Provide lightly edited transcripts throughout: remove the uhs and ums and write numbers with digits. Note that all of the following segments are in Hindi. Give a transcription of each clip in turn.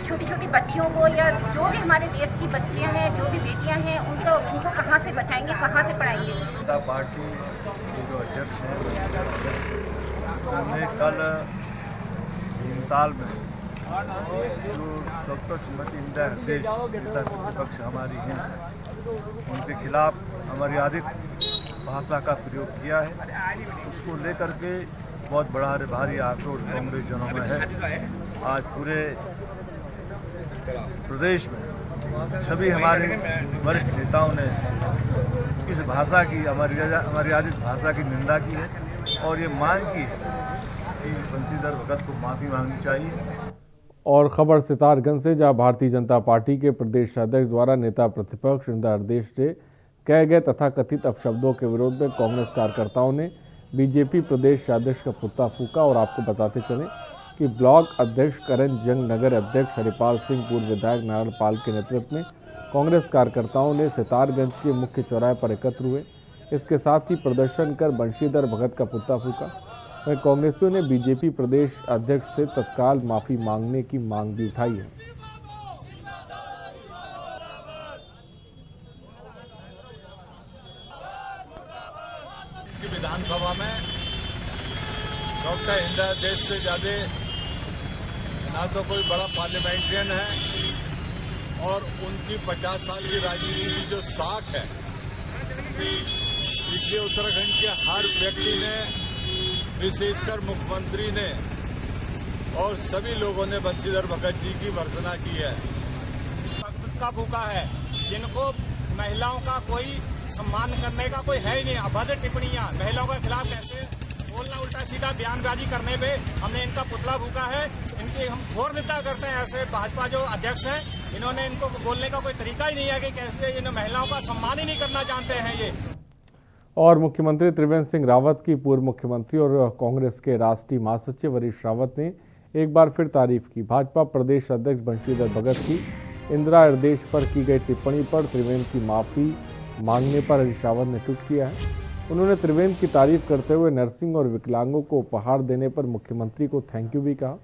छोटी छोटी बच्चियों को या जो भी हमारे देश की बच्चियां हैं, जो भी बेटियां हैं, उनको कहाँ से बचाएंगे, कहाँ से पढ़ाएंगे। जनता पार्टी के जो अध्यक्ष हैं, उन्होंने कल भीमताल में जो डॉक्टर श्रीमती इंदिरा हृदय नेता प्रतिपक्ष हमारी हैं, उनके खिलाफ अमर्यादित भाषा का प्रयोग किया है। उसको लेकर के बहुत बड़ा भारी आक्रोश कांग्रेस जनों में है। आज पूरे प्रदेश में सभी हमारे वरिष्ठ नेताओं ने इस भाषा की अमर्यादित भाषा की निंदा की है और ये मांग की है कि बंशीधर भगत को माफ़ी मांगनी चाहिए। और खबर सितारगंज से, जहां भारतीय जनता पार्टी के प्रदेश अध्यक्ष द्वारा नेता प्रतिपक्ष इंदिरा हृदय से कहे गए तथा कथित अपशब्दों के विरोध में कांग्रेस कार्यकर्ताओं ने बीजेपी प्रदेश अध्यक्ष का पुतला फूंका। और आपको बताते चलें कि ब्लॉक अध्यक्ष करण जंग, नगर अध्यक्ष हरिपाल सिंह, पूर्व विधायक नारायणपाल के नेतृत्व में कांग्रेस कार्यकर्ताओं ने सितारगंज के मुख्य चौराहे पर एकत्र हुए। इसके साथ ही प्रदर्शन कर बंशीधर भगत का पुतला फूंका। वहीं कांग्रेसियों ने बीजेपी प्रदेश अध्यक्ष से तत्काल माफी मांगने की मांग भी उठाई है। विधानसभा में डॉक्टर इंदिरा हृदय से ज्यादा ना तो कोई बड़ा पार्लियामेंट्रियन है और उनकी 50 साल की राजनीति की जो साख है, इसलिए उत्तराखंड के हर व्यक्ति ने, विशेषकर मुख्यमंत्री ने और सभी लोगों ने बंशीधर भगत जी की भर्त्सना की है। का भूखा है, जिनको महिलाओं का कोई सम्मान करने का कोई है ही नहीं। अभद्र टिप्पणियां महिलाओं के खिलाफ कैसे बोलना, उल्टा सीधा बयानबाजी करने पे हमने इनका पुतला फूंका है। इनकी हम घोर निंदा करते हैं। ऐसे भाजपा जो अध्यक्ष हैं, इन्होंने इनको बोलने का कोई तरीका ही नहीं है कि कैसे इन महिलाओं का सम्मान ही नहीं करना जानते हैं ये। और मुख्यमंत्री त्रिवेंद्र सिंह रावत की पूर्व मुख्यमंत्री और कांग्रेस के राष्ट्रीय महासचिव हरीश रावत ने एक बार फिर तारीफ की। भाजपा प्रदेश अध्यक्ष बंशीधर भगत की इंदिरा हृदय पर की गई टिप्पणी पर त्रिवेंद्र की माफी मांगने पर हरीश रावत ने ट्वीट किया है। उन्होंने त्रिवेंद्र की तारीफ करते हुए नर्सिंग और विकलांगों को उपहार देने पर मुख्यमंत्री को थैंक यू भी कहा।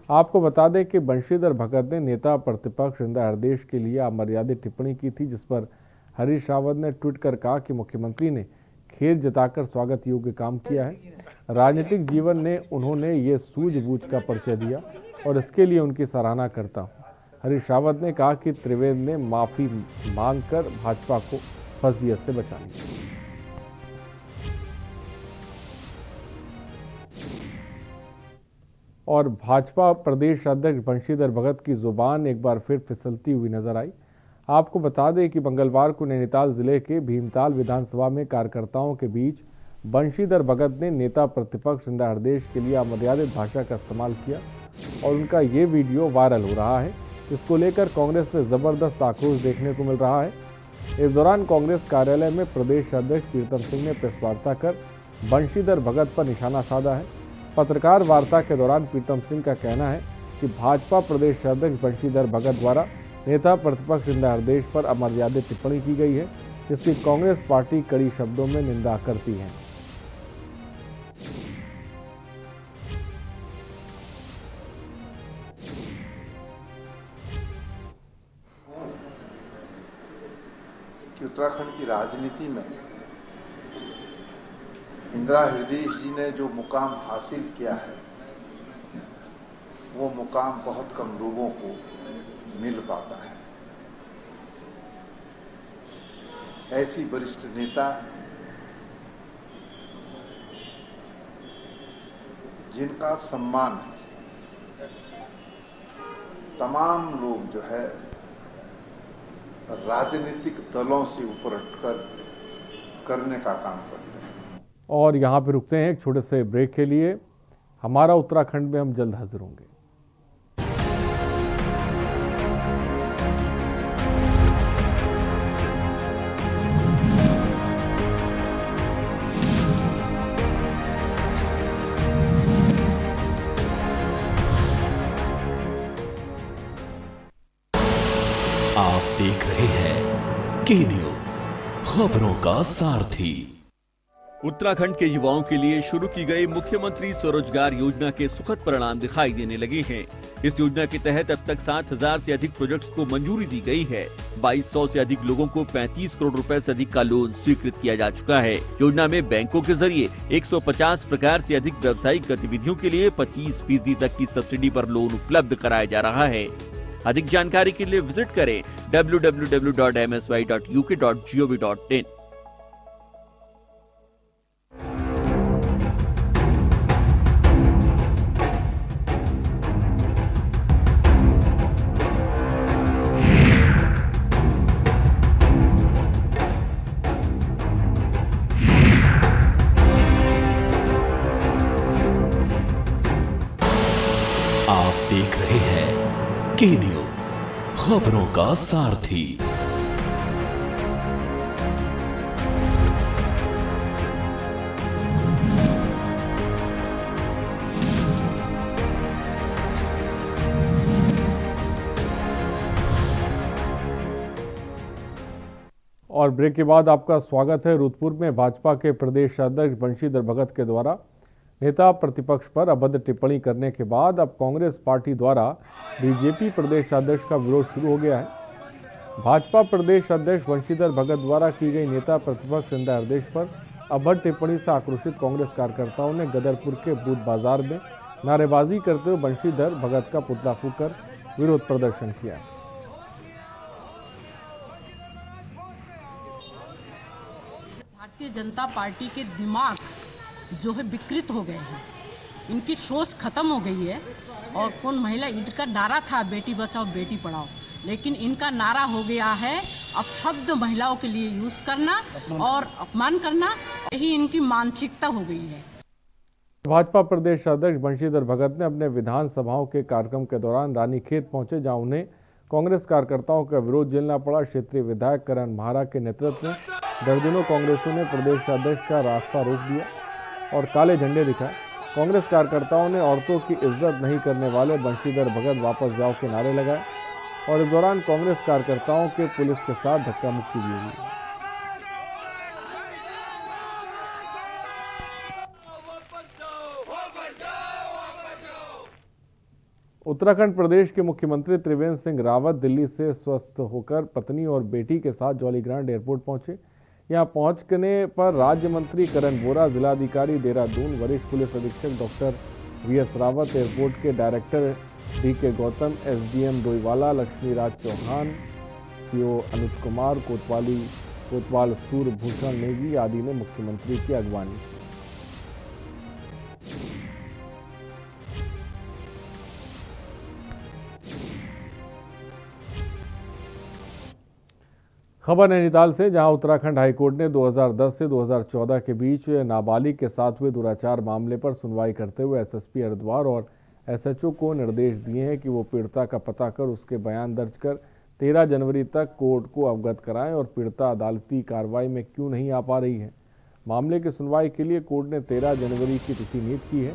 आपको बता दें कि बंशीधर भगत ने नेता प्रतिपक्ष इंदिरा हृदय के लिए अमर्यादित टिप्पणी की थी, जिस पर हरीश रावत ने ट्वीट कर कहा कि मुख्यमंत्री ने खेद जताकर स्वागत योग्य काम किया है। राजनीतिक जीवन ने उन्होंने ये सूझबूझ का परिचय दिया और इसके लिए उनकी सराहना करता हूँ। हरीश रावत ने कहा कि त्रिवेंद्र ने माफी मांगकर भाजपा को फजीयत से बचा लिया। और भाजपा प्रदेश अध्यक्ष बंशीधर भगत की जुबान एक बार फिर फिसलती हुई नजर आई। आपको बता दें कि मंगलवार को नैनीताल जिले के भीमताल विधानसभा में कार्यकर्ताओं के बीच बंशीधर भगत ने नेता प्रतिपक्ष इंदिरा हृदय के लिए अमर्यादित भाषा का इस्तेमाल किया और उनका ये वीडियो वायरल हो रहा है। इसको लेकर कांग्रेस में जबरदस्त आक्रोश देखने को मिल रहा है। इस दौरान कांग्रेस कार्यालय में प्रदेश अध्यक्ष प्रीतम सिंह ने प्रेस वार्ता कर बंशीधर भगत पर निशाना साधा है। पत्रकार वार्ता के दौरान प्रीतम सिंह का कहना है कि भाजपा प्रदेश अध्यक्ष बंशीधर भगत द्वारा नेता प्रतिपक्ष इंदिरा हृदय पर अमर्यादित टिप्पणी की गई है, जिसकी कांग्रेस पार्टी कड़ी शब्दों में निंदा करती है। कि उत्तराखंड की राजनीति में इंदिरा हृदय जी ने जो मुकाम हासिल किया है, वो मुकाम बहुत कम लोगों को मिल पाता है। ऐसी वरिष्ठ नेता जिनका सम्मान तमाम लोग जो है राजनीतिक दलों से ऊपर उठकर करने का काम करते हैं। और यहाँ पे रुकते हैं एक छोटे से ब्रेक के लिए। हमारा उत्तराखंड में हम जल्द हाजिर होंगे। आप देख रहे हैं के न्यूज, खबरों का सारथी। उत्तराखंड के युवाओं के लिए शुरू की गई मुख्यमंत्री स्वरोजगार योजना के सुखद परिणाम दिखाई देने लगे हैं। इस योजना के तहत अब तक 7,000 से अधिक प्रोजेक्ट्स को मंजूरी दी गई है। 2,200 से अधिक लोगों को 35 करोड़ रुपए से अधिक का लोन स्वीकृत किया जा चुका है। योजना में बैंकों के जरिए 150 प्रकार से अधिक व्यावसायिक गतिविधियों के लिए 25% तक की सब्सिडी पर लोन उपलब्ध कराया जा रहा है। अधिक जानकारी के लिए विजिट करें www.msy.uk.gov.in। आप देख रहे हैं के न्यूज, खबरों का सारथी। और ब्रेक के बाद आपका स्वागत है। रुद्रपुर में भाजपा के प्रदेश अध्यक्ष बंशीधर भगत के द्वारा नेता प्रतिपक्ष पर अभद्र टिप्पणी करने के बाद अब कांग्रेस पार्टी द्वारा बीजेपी प्रदेश अध्यक्ष का विरोध शुरू हो गया है। भाजपा प्रदेश अध्यक्ष बंशीधर भगत द्वारा की गई नेता प्रतिपक्ष इंदिरा हृदय पर अभद्र टिप्पणी से आक्रोशित कांग्रेस कार्यकर्ताओं ने गदरपुर के बूथ बाजार में नारेबाजी करते हुए बंशीधर भगत का पुतला फूंककर विरोध प्रदर्शन किया। भारतीय जनता पार्टी के दिमाग जो है विकृत हो गए हैं, इनकी सोच खत्म हो गई है। और कौन महिला, इनका नारा था बेटी बचाओ बेटी पढ़ाओ, लेकिन इनका नारा हो गया है अब शब्द महिलाओं के लिए यूज करना और अपमान करना, यही इनकी मानसिकता हो गई है। भाजपा प्रदेश अध्यक्ष बंशीधर भगत ने अपने विधानसभाओं के कार्यक्रम के दौरान रानीखेत पहुंचे, जहां उन्हें कांग्रेस कार्यकर्ताओं का विरोध झेलना पड़ा। क्षेत्रीय विधायक करण महारा के नेतृत्व में दर्जनों कांग्रेसियों ने प्रदेश अध्यक्ष का रास्ता रोक दिया और काले झंडे दिखाए। कांग्रेस कार्यकर्ताओं ने औरतों की इज्जत नहीं करने वाले बंशीधर भगत वापस जाओ के नारे लगाए और इस दौरान कांग्रेस कार्यकर्ताओं के पुलिस के साथ धक्का मुक्की भी हुई। उत्तराखंड प्रदेश के मुख्यमंत्री त्रिवेंद्र सिंह रावत दिल्ली से स्वस्थ होकर पत्नी और बेटी के साथ जॉलीग्रांट एयरपोर्ट पहुंचे। यहां पहुंचने पर राज्य मंत्री करण वोरा, जिलाधिकारी देहरादून, वरिष्ठ पुलिस अधीक्षक डॉक्टर वीएस रावत, एयरपोर्ट के director DK Gautam, SDM Doiwala, Laxmiraj Chauhan, CO Anuj Kumar, कोतवाल सूर्यभूषण नेगी आदि ने मुख्यमंत्री की अगवानी की। खबर नैनीताल से, जहां उत्तराखंड हाईकोर्ट ने 2010 से 2014 के बीच नाबालिग के साथ हुए दुराचार मामले पर सुनवाई करते हुए एसएसपी हरिद्वार और एसएचओ को निर्देश दिए हैं कि वो पीड़िता का पता कर उसके बयान दर्ज कर 13 जनवरी तक कोर्ट को अवगत कराएं और पीड़िता अदालती कार्रवाई में क्यों नहीं आ पा रही है। मामले की सुनवाई के लिए कोर्ट ने 13 जनवरी की तिथि नियुक्त की है।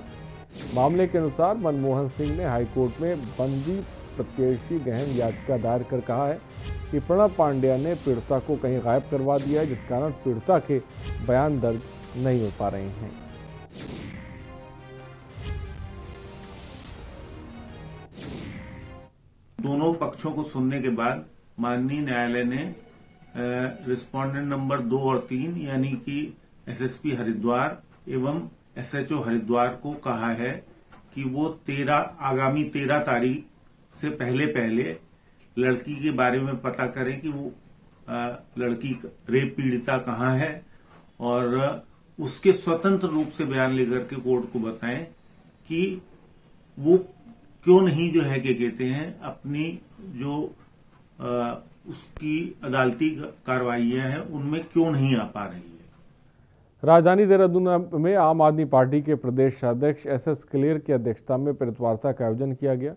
मामले के अनुसार मनमोहन सिंह ने हाईकोर्ट में बंदी प्रत्याशी गहन याचिका दायर कर कहा है कि प्रणब पांड्या ने पीड़िता को कहीं गायब करवा दिया है, जिस कारण पीड़िता के बयान दर्ज नहीं हो पा रहे हैं। दोनों पक्षों को सुनने के बाद माननीय न्यायालय ने रिस्पोंडेंट नंबर 2 और 3 यानी कि एसएसपी हरिद्वार एवं एसएचओ हरिद्वार को कहा है कि वो आगामी 13 तारीख से पहले लड़की के बारे में पता करें कि वो लड़की रेप पीड़िता कहाँ है और उसके स्वतंत्र रूप से बयान लेकर के कोर्ट को बताएं कि वो क्यों नहीं जो है क्या कहते हैं अपनी जो उसकी अदालती कार्रवाइयां हैं उनमें क्यों नहीं आ पा रही है। राजधानी देहरादून में आम आदमी पार्टी के प्रदेश अध्यक्ष एसएस क्लेर की अध्यक्षता में प्रेस वार्ता का आयोजन किया गया।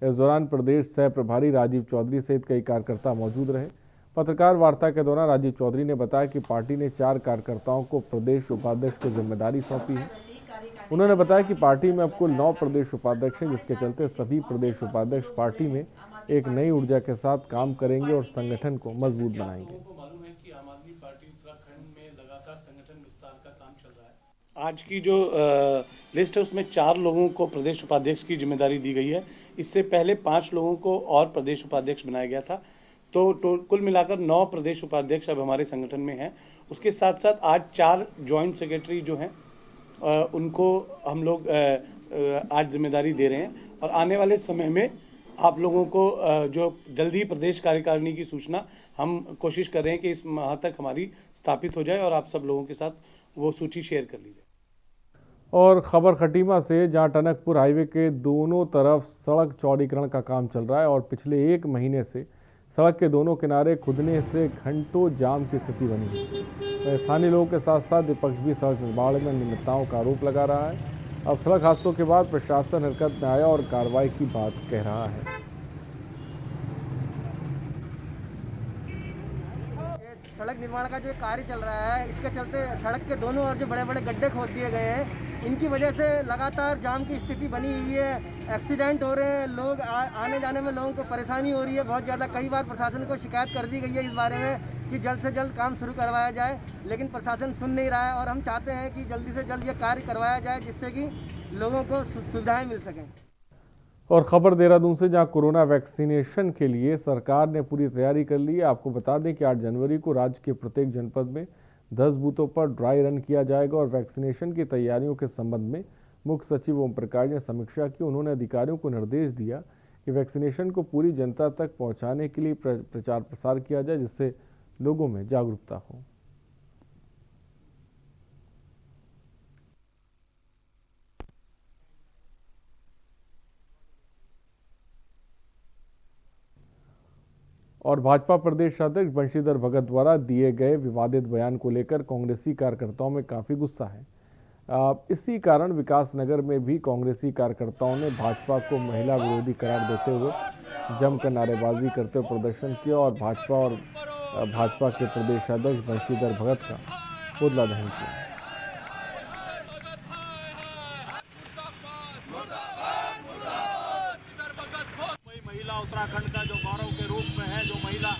इस दौरान प्रदेश सह प्रभारी राजीव चौधरी सहित कई कार्यकर्ता मौजूद रहे। पत्रकार वार्ता के दौरान राजीव चौधरी ने बताया कि पार्टी ने 4 कार्यकर्ताओं को प्रदेश उपाध्यक्ष की जिम्मेदारी सौंपी है। उन्होंने बताया कि पार्टी में अब कुल 9 प्रदेश उपाध्यक्ष हैं, जिसके चलते सभी प्रदेश उपाध्यक्ष पार्टी में एक नई ऊर्जा के साथ काम करेंगे और संगठन को मजबूत बनाएंगे। आज की जो लिस्ट है उसमें 4 लोगों को प्रदेश उपाध्यक्ष की जिम्मेदारी दी गई है। इससे पहले 5 लोगों को और प्रदेश उपाध्यक्ष बनाया गया था। तो कुल मिलाकर 9 प्रदेश उपाध्यक्ष अब हमारे संगठन में हैं। उसके साथ साथ आज 4 जॉइंट सेक्रेटरी जो हैं उनको हम लोग आज जिम्मेदारी दे रहे हैं और आने वाले समय में आप लोगों को जो जल्दी प्रदेश कार्यकारिणी की सूचना हम कोशिश कर रहे हैं कि इस माह तक हमारी स्थापित हो जाए और आप सब लोगों के साथ वो सूची शेयर कर ली जाए। और खबर खटीमा से, जहां टनकपुर हाईवे के दोनों तरफ सड़क चौड़ीकरण का काम चल रहा है और पिछले 1 महीने से सड़क के दोनों किनारे खुदने से घंटों जाम की स्थिति बनी है। तो स्थानीय लोगों के साथ साथ विपक्ष भी सड़क निर्माण में अनियमितताओं का आरोप लगा रहा है। अब सड़क हादसों के बाद प्रशासन हरकत में आया और कार्रवाई की बात कह रहा है। सड़क निर्माण का जो कार्य चल रहा है, इसके चलते सड़क के दोनों ओर जो बड़े बड़े गड्ढे खोद दिए गए हैं, इनकी वजह से लगातार जाम की स्थिति बनी हुई है। एक्सीडेंट हो रहे हैं, लोग आने जाने में लोगों को परेशानी हो रही है बहुत ज़्यादा। कई बार प्रशासन को शिकायत कर दी गई है इस बारे में कि जल्द से जल्द काम शुरू करवाया जाए, लेकिन प्रशासन सुन नहीं रहा है और हम चाहते हैं कि जल्दी से जल्द ये कार्य करवाया जाए जिससे कि लोगों को सुविधाएँ मिल सकें। और खबर देहरादून से, जहां कोरोना वैक्सीनेशन के लिए सरकार ने पूरी तैयारी कर ली है। आपको बता दें कि 8 जनवरी को राज्य के प्रत्येक जनपद में 10 बूथों पर ड्राई रन किया जाएगा और वैक्सीनेशन की तैयारियों के संबंध में मुख्य सचिव ओम प्रकाश ने समीक्षा की। उन्होंने अधिकारियों को निर्देश दिया कि वैक्सीनेशन को पूरी जनता तक पहुंचाने के लिए प्रचार प्रसार किया जाए, जिससे लोगों में जागरूकता हो। और भाजपा प्रदेश अध्यक्ष बंशीधर भगत द्वारा दिए गए विवादित बयान को लेकर कांग्रेसी कार्यकर्ताओं में काफ़ी गुस्सा है। इसी कारण विकासनगर में भी कांग्रेसी कार्यकर्ताओं ने भाजपा को महिला विरोधी करार देते हुए जमकर नारेबाजी करते हुए प्रदर्शन किया और भाजपा के प्रदेश अध्यक्ष बंशीधर भगत का पुतला दहन किया। उत्तराखंड का जो गौरव के रूप में है, जो महिला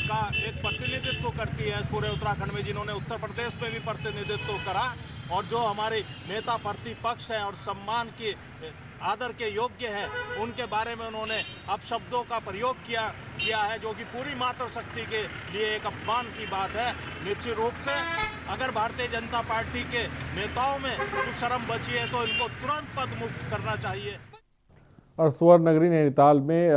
का एक प्रतिनिधित्व करती है इस पूरे उत्तराखंड में, जिन्होंने उत्तर प्रदेश में भी प्रतिनिधित्व करा और जो हमारे नेता प्रतिपक्ष हैं और सम्मान के आदर के योग्य हैं, उनके बारे में उन्होंने अपशब्दों का प्रयोग किया है, जो कि पूरी मातृशक्ति के लिए एक अपमान की बात है। निश्चित रूप से अगर भारतीय जनता पार्टी के नेताओं में कुछ शर्म बची है तो इनको तुरंत पद मुक्त करना चाहिए। और स्वर्ण नगरी नैनीताल में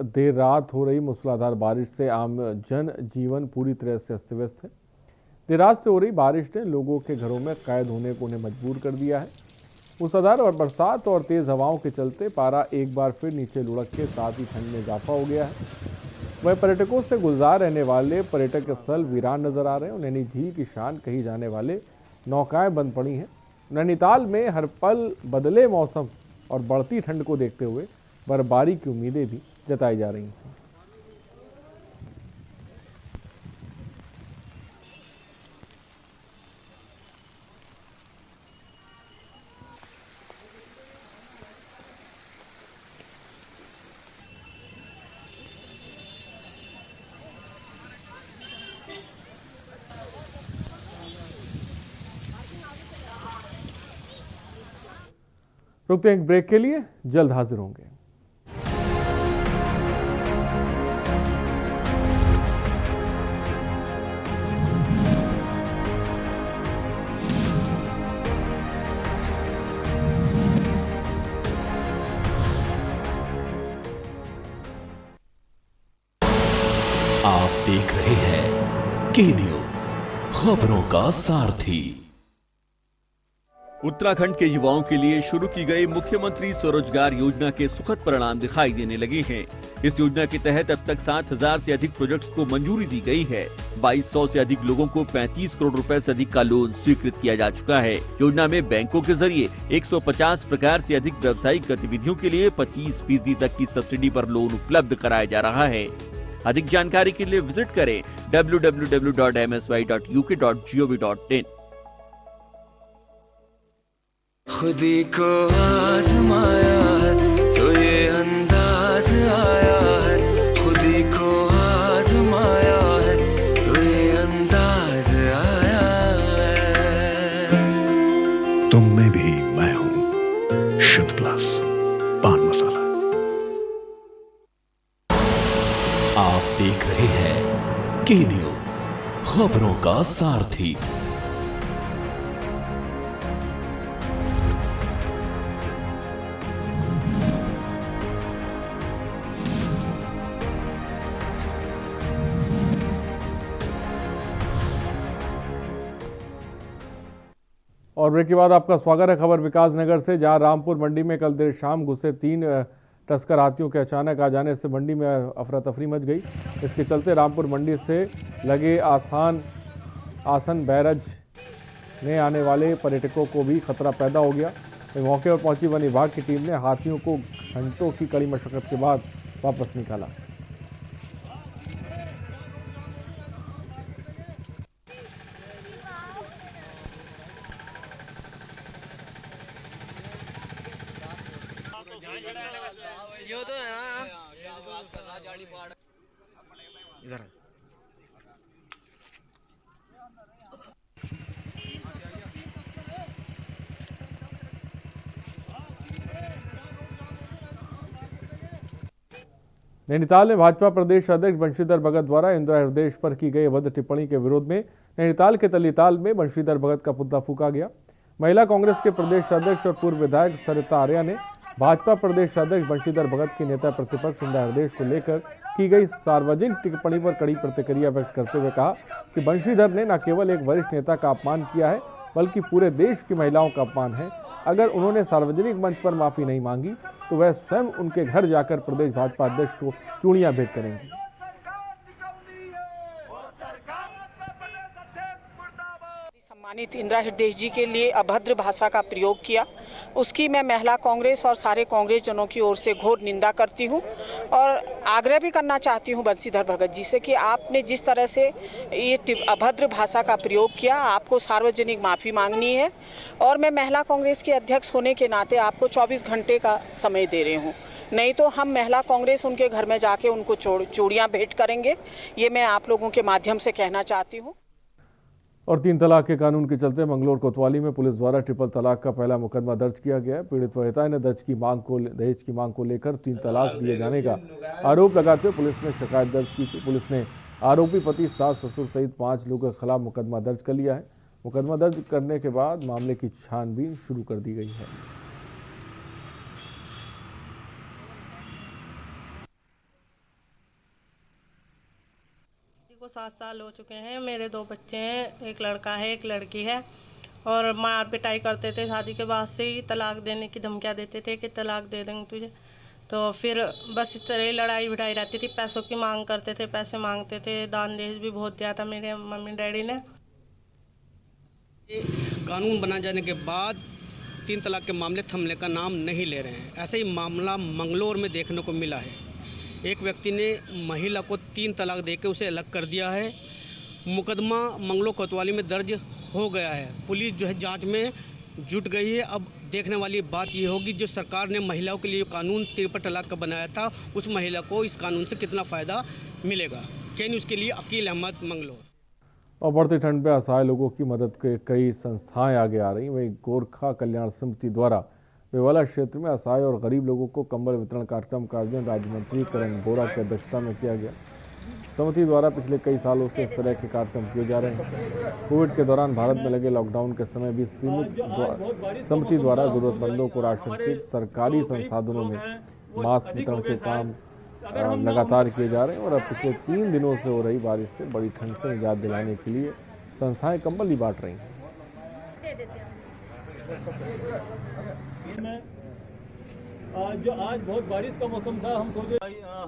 देर रात हो रही मूसलाधार बारिश से आम जन जीवन पूरी तरह से अस्त व्यस्त है। देर रात से हो रही बारिश ने लोगों के घरों में कैद होने को उन्हें मजबूर कर दिया है। मूसलाधार और बरसात और तेज हवाओं के चलते पारा एक बार फिर नीचे लुढ़क के साथ ही ठंड में इजाफा हो गया है। वह पर्यटकों से गुलजार रहने वाले पर्यटक स्थल वीरान नजर आ रहे हैं। नैनी झील की शान कही जाने वाले नौकाएं बंद पड़ी हैं। नैनीताल में हर पल बदले मौसम और बढ़ती ठंड को देखते हुए बर्फबारी की उम्मीदें भी जताई जा रही हैं। रुकते हैं एक ब्रेक के लिए, जल्द हाजिर होंगे। आप देख रहे हैं के न्यूज, खबरों का सारथी। उत्तराखंड के युवाओं के लिए शुरू की गई मुख्यमंत्री स्वरोजगार योजना के सुखद परिणाम दिखाई देने लगे हैं। इस योजना के तहत अब तक 7,000 से अधिक प्रोजेक्ट्स को मंजूरी दी गई है। 2200 से अधिक लोगों को 35 करोड़ रुपए से अधिक का लोन स्वीकृत किया जा चुका है। योजना में बैंकों के जरिए 150 प्रकार से अधिक व्यावसायिक गतिविधियों के लिए 25% तक की सब्सिडी पर लोन उपलब्ध कराया जा रहा है। अधिक जानकारी के लिए विजिट करें www.msy.uk.gov.in। खुदी को आजमाया है तो ये अंदाज आया है, खुदी को आजमाया है तो ये अंदाज आया है। तुम में भी मैं हूँ। आप देख रहे हैं के न्यूज, खबरों का सारथी। और ब्रेक के बाद आपका स्वागत है खबर विकास नगर से, जहां रामपुर मंडी में कल देर शाम घुसे 3 तस्कर हाथियों के अचानक आ जाने से मंडी में अफरा तफरी मच गई। इसके चलते रामपुर मंडी से लगे आसन बैरज में आने वाले पर्यटकों को भी खतरा पैदा हो गया। मौके पर पहुंची वन विभाग की टीम ने हाथियों को घंटों की कड़ी मशक्कत के बाद वापस निकाला। यो तो है ना इधर नैनीताल में भाजपा प्रदेश अध्यक्ष बंशीधर भगत द्वारा इंदिरा हृदय पर की गई अभद्र टिप्पणी के विरोध में नैनीताल के तलीताल में बंशीधर भगत का पुतला फूंका गया। महिला कांग्रेस के प्रदेश अध्यक्ष और पूर्व विधायक सरिता आर्या ने भाजपा प्रदेश अध्यक्ष बंशीधर भगत की नेता प्रतिपक्ष इंदिरा हृदय को लेकर की गई सार्वजनिक टिप्पणी पर कड़ी प्रतिक्रिया व्यक्त करते हुए कहा कि बंशीधर ने न केवल एक वरिष्ठ नेता का अपमान किया है बल्कि पूरे देश की महिलाओं का अपमान है। अगर उन्होंने सार्वजनिक मंच पर माफी नहीं मांगी तो वह स्वयं उनके घर जाकर प्रदेश भाजपा अध्यक्ष को चूड़ियां भेंट करेंगी। सम्मानित इंदिरा हृदय जी के लिए अभद्र भाषा का प्रयोग किया, उसकी मैं महिला कांग्रेस और सारे कांग्रेस जनों की ओर से घोर निंदा करती हूं और आग्रह भी करना चाहती हूं बंशीधर भगत जी से कि आपने जिस तरह से ये अभद्र भाषा का प्रयोग किया, आपको सार्वजनिक माफ़ी मांगनी है और मैं महिला कांग्रेस के अध्यक्ष होने के नाते आपको 24 घंटे का समय दे रही हूँ, नहीं तो हम महिला कांग्रेस उनके घर में जाके उनको चूड़ियाँ भेंट करेंगे। ये मैं आप लोगों के माध्यम से कहना चाहती हूँ। और 3 तलाक के कानून के चलते मंगलोर कोतवाली में पुलिस द्वारा ट्रिपल तलाक का पहला मुकदमा दर्ज किया गया है। पीड़ित वनिता ने दहेज की मांग को लेकर 3 तलाक दिए जाने का आरोप लगाते हुए पुलिस ने शिकायत दर्ज की थी। पुलिस ने आरोपी पति, सास, ससुर सहित 5 लोगों के खिलाफ मुकदमा दर्ज कर लिया है। मुकदमा दर्ज करने के बाद मामले की छानबीन शुरू कर दी गई है। को 7 साल हो चुके हैं। मेरे 2 बच्चे हैं, एक लड़का है एक लड़की है और मार पिटाई करते थे। शादी के बाद से ही तलाक देने की धमकियाँ देते थे कि तलाक दे देंगे तुझे। तो फिर बस इस तरह ही लड़ाई भिड़ाई रहती थी। पैसों की मांग करते थे, पैसे मांगते थे। दान दहेज भी बहुत दिया था मेरे मम्मी डैडी ने। कानून बना जाने के बाद 3 तलाक के मामले थमने का नाम नहीं ले रहे हैं। ऐसा ही मामला मंगलोर में देखने को मिला है। एक व्यक्ति ने महिला को 3 तलाक देकर उसे अलग कर दिया है। मुकदमा मंगलोर कोतवाली में दर्ज हो गया है। पुलिस जो है जांच में जुट गई है। अब देखने वाली बात ये होगी, जो सरकार ने महिलाओं के लिए कानून 3 तलाक का बनाया था, उस महिला को इस कानून से कितना फ़ायदा मिलेगा। कैन उसके लिए अकील अहमद, मंगलोर। और बढ़ती ठंड में असहाय लोगों की मदद के कई संस्थाएं आगे आ रही। वहीं गोरखा कल्याण समिति द्वारा बेवाला क्षेत्र में असहाय और गरीब लोगों को कंबल वितरण कार्यक्रम का आयोजन राज्य मंत्री करण बोरा की अध्यक्षता में किया गया। समिति द्वारा पिछले कई सालों से इस तरह के कार्यक्रम किए जा रहे हैं। कोविड के दौरान भारत में लगे लॉकडाउन के समय भी समिति द्वारा जरूरतमंदों को राशन किट, सरकारी संसाधनों में मास्क वितरण के काम लगातार किए जा रहे हैं। और अब पिछले 3 दिनों से हो रही बारिश से बड़ी ठंड से निजात दिलाने के लिए संस्थाएं कंबल ही बांट रही हैं। जो आज बहुत बारिश का मौसम था, हम सोचे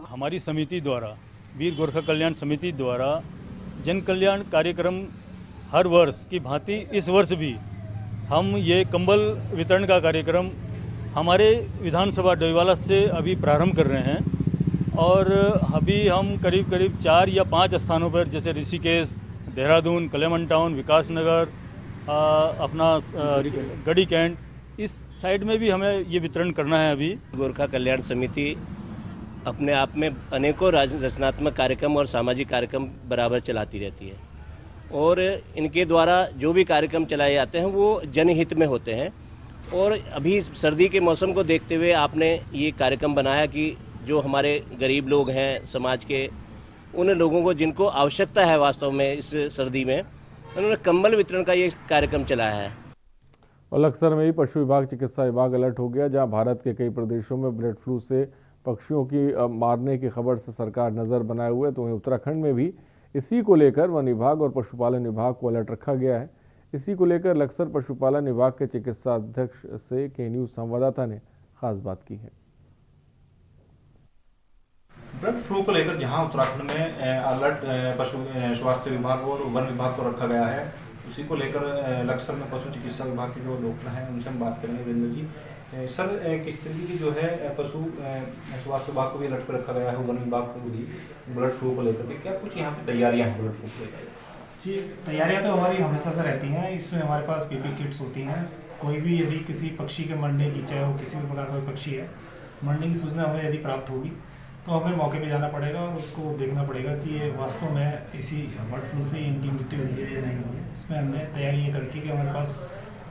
हमारी समिति द्वारा, वीर गोरखा कल्याण समिति द्वारा जन कल्याण कार्यक्रम हर वर्ष की भांति इस वर्ष भी हम ये कंबल वितरण का कार्यक्रम हमारे विधानसभा डोईवाला से अभी प्रारंभ कर रहे हैं। और अभी हम करीब 4 या 5 स्थानों पर, जैसे ऋषिकेश, देहरादून, कलेमन टाउन, विकास नगर, अपना गढ़ी कैंट, इस साइड में भी हमें ये वितरण करना है। अभी गोरखा कल्याण समिति अपने आप में अनेकों रचनात्मक कार्यक्रम और सामाजिक कार्यक्रम बराबर चलाती रहती है और इनके द्वारा जो भी कार्यक्रम चलाए जाते हैं वो जनहित में होते हैं। और अभी सर्दी के मौसम को देखते हुए आपने ये कार्यक्रम बनाया कि जो हमारे गरीब लोग हैं समाज के, उन लोगों को जिनको आवश्यकता है वास्तव में इस सर्दी में, उन्होंने कंबल वितरण का ये कार्यक्रम चलाया है। और लक्सर में ही पशु विभाग चिकित्सा विभाग अलर्ट हो गया, जहां भारत के कई प्रदेशों में बर्ड फ्लू से पक्षियों की मारने की खबर से सरकार नज़र बनाए हुए, तो वहीं उत्तराखंड में भी इसी को लेकर वन विभाग और पशुपालन विभाग को अलर्ट रखा गया है। इसी को लेकर लक्सर पशुपालन विभाग के चिकित्सा अध्यक्ष से के न्यूज़ संवाददाता ने खास बात की है। बर्ड फ्लू को लेकर जहां उत्तराखंड में अलर्ट पशु स्वास्थ्य विभाग और वन विभाग को रखा गया है, उसी को लेकर लक्सर में पशु चिकित्सा विभाग के जो डॉक्टर हैं उनसे हम बात करेंगे। वीरेंद्र जी, सर किस तरीके की जो है पशु स्वास्थ्य विभाग को भी अलर्ट पर रखा गया है, वन विभाग को भी बर्ड फ्लू को लेकर के क्या कुछ यहाँ पे तैयारियाँ हैं बर्ड फ्लू को लेकर? जी, तैयारियाँ तो हमारी हमेशा से रहती हैं। इसमें हमारे पास पीपी किट्स होती हैं। कोई भी यदि किसी पक्षी के मरने की, चाहे वो किसी भी प्रकार का पक्षी है, मरने की सूचना हमें यदि प्राप्त होगी तो हमें मौके पे जाना पड़ेगा और उसको देखना पड़ेगा कि ये वास्तव में इसी बर्ड फ्लू से इनकी मृत्यु हुई है या नहीं हुई है। इसमें हमने तैयारी ये करके कि हमारे पास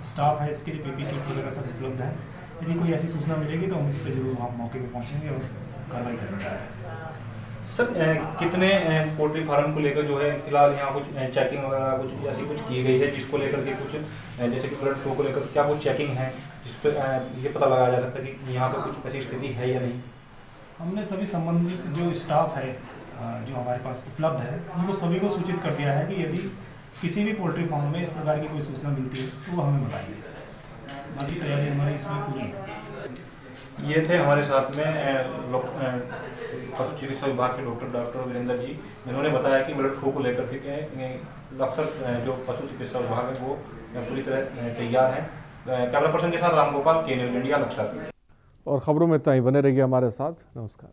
स्टाफ है, इसके लिए पीपी किट वगैरह सब उपलब्ध है। यदि कोई ऐसी सूचना मिलेगी तो हम इस पर जरूर वहाँ मौके पर पहुँचेंगे और कार्रवाई करने जा रहे हैं। सर कितने पोल्ट्री फार्म को लेकर जो है फिलहाल यहाँ कुछ चेकिंग वगैरह कुछ ऐसी कुछ की गई है जिसको लेकर के कुछ जैसे कि बर्ड फ्लू को लेकर क्या कुछ चेकिंग है जिस पर ये पता लगाया जा सकता है कि यहाँ पर कुछ ऐसी स्थिति है या नहीं? हमने सभी संबंधित जो स्टाफ है जो हमारे पास उपलब्ध है उनको सभी को सूचित कर दिया है कि यदि किसी भी पोल्ट्री फार्म में इस प्रकार की कोई सूचना मिलती है तो वो हमें बताएंगे। बाकी तैयारी हमारी इसमें पूरी है। ये थे हमारे साथ में पशु चिकित्सा विभाग के डॉक्टर वीरेंद्र जी, जिन्होंने बताया कि बर्ड फ्लू को लेकर के लक्सर जो पशु चिकित्सा विभाग है वो पूरी तरह तैयार है। कैमरा पर्सन के साथ राम गोपाल, के न्यूज़ इंडिया, लक्सर। और खबरों में इतना ही, बने रहिए हमारे साथ। नमस्कार।